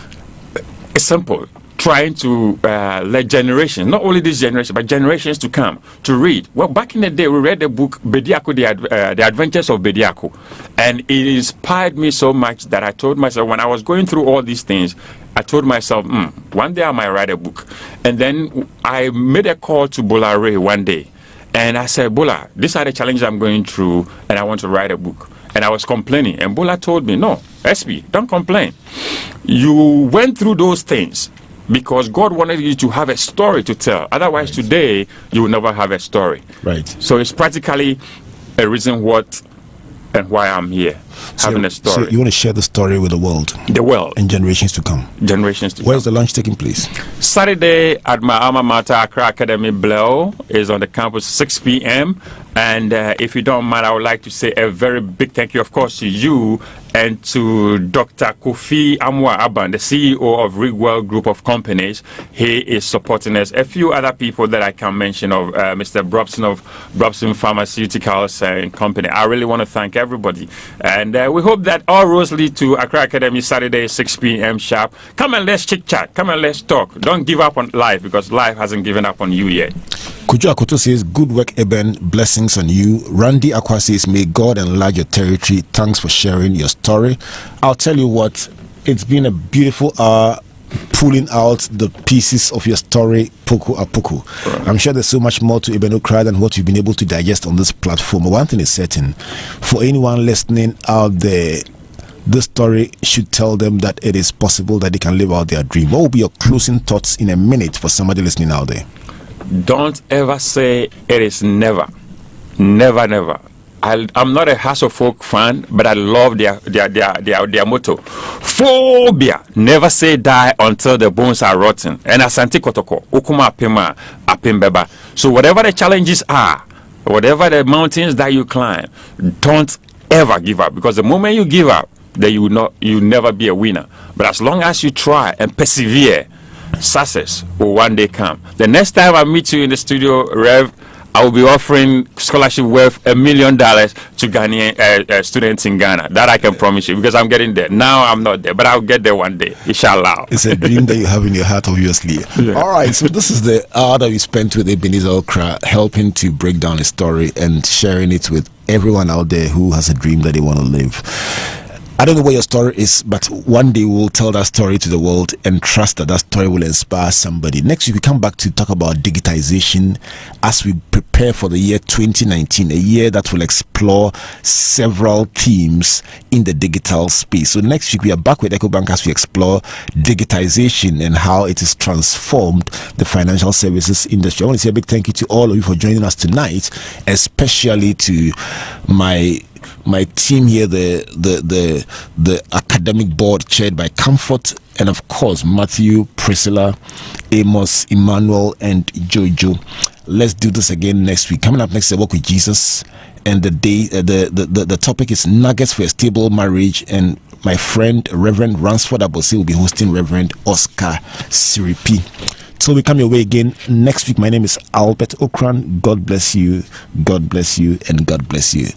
It's simple. Trying to let generations, not only this generation, but generations to come, to read. Well, back in the day, we read the book Bediako, The Adventures of Bediako. And it inspired me so much that I told myself, when I was going through all these things, I told myself, one day I might write a book. And then I made a call to Bola Ray one day. And I said, Bola, these are the challenges I'm going through, and I want to write a book. And I was complaining. And Bola told me, no, SB, don't complain. You went through those things because God wanted you to have a story to tell. Otherwise, today, you will never have a story. Right. So it's practically a reason what and why I'm here, having a story. So you want to share the story with the world? The world. And generations to come. Generations to come. Where's the launch taking place? Saturday at my alma mater, Accra Academy Blau, is on the campus 6 p.m. And if you don't mind, I would like to say a very big thank you, of course, to you and to Dr. Kofi Amwa Aban, the CEO of Rigwell Group of Companies. He is supporting us. A few other people that I can mention of Mr. Brobson of Brobson Pharmaceuticals and Company. I really want to thank everybody. And we hope that all roads lead to Accra Academy Saturday, 6 p.m. sharp. Come and let's chit-chat. Come and let's talk. Don't give up on life because life hasn't given up on you yet. Kujo Akoto says, good work, Eben. Blessings on you. Randy Aqua says, may God enlarge your territory. Thanks for sharing your story. I'll tell you what, it's been a beautiful hour pulling out the pieces of your story, poco a poco. Right. I'm sure there's so much more to Ebenezer Okrah than what you've been able to digest on this platform. One thing is certain, for anyone listening out there, this story should tell them that it is possible that they can live out their dream. What will be your closing thoughts in a minute for somebody listening out there? Don't ever say it is never. Never, never. I'm not a Hasselfolk fan, but I love their motto. Phobia. Never say die until the bones are rotten. And Asante Kotoko, Ukuma Apima, Apimbeba. So whatever the challenges are, whatever the mountains that you climb, don't ever give up. Because the moment you give up, then you never be a winner. But as long as you try and persevere, success will one day come. The next time I meet you in the studio, Rev, I will be offering scholarship worth $1 million to Ghanaian students in Ghana. That I can promise you, because I'm getting there. Now I'm not there, but I'll get there one day, inshallah. It's a dream that you have in your heart, obviously. Yeah. All right, so this is the hour that we spent with Ebenezer Okrah, helping to break down a story and sharing it with everyone out there who has a dream that they want to live. I don't know what your story is, but one day we'll tell that story to the world and trust that that story will inspire somebody. Next week, we come back to talk about digitization as we prepare for the year 2019, a year that will explore several themes in the digital space. So next week, we are back with EcoBank as we explore digitization and how it has transformed the financial services industry. I want to say a big thank you to all of you for joining us tonight, especially to my my team here, the academic board chaired by Comfort, and of course Matthew, Priscilla, Amos, Emmanuel, and Jojo. Let's do this again next week. Coming up next is Walk with Jesus, and the topic is nuggets for a stable marriage, and my friend Reverend Ransford Abose will be hosting Reverend Oscar Siripi. So we come your way again next week. My name is Albert Okrah. God bless you, God bless you, and God bless you.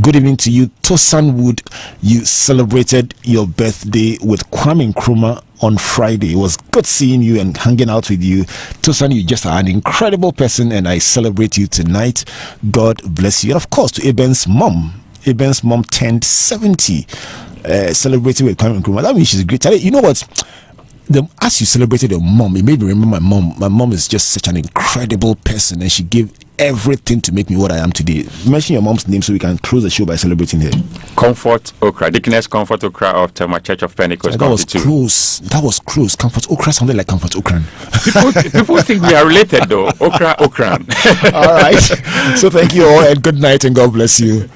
Good evening to you. Tosan Wood, you celebrated your birthday with Kwame Nkrumah on Friday. It was good seeing you and hanging out with you. Tosan, you just are an incredible person, and I celebrate you tonight. God bless you. And of course, to Eben's mom. Eben's mom turned 70, celebrating with Kwame Nkrumah. That means she's great. You know what? As you celebrated your mom, it made me remember my mom. My mom is just such an incredible person, and she gave everything to make me what I am today. Mention your mom's name so we can close the show by celebrating her. Comfort Okrah, Deaconess Comfort Okrah of Tema Church of Pentecost. That was close. That was close. Comfort Okrah sounded like Comfort Okrah. People think we are related though. Okrah. All right. So thank you all, and good night, and God bless you.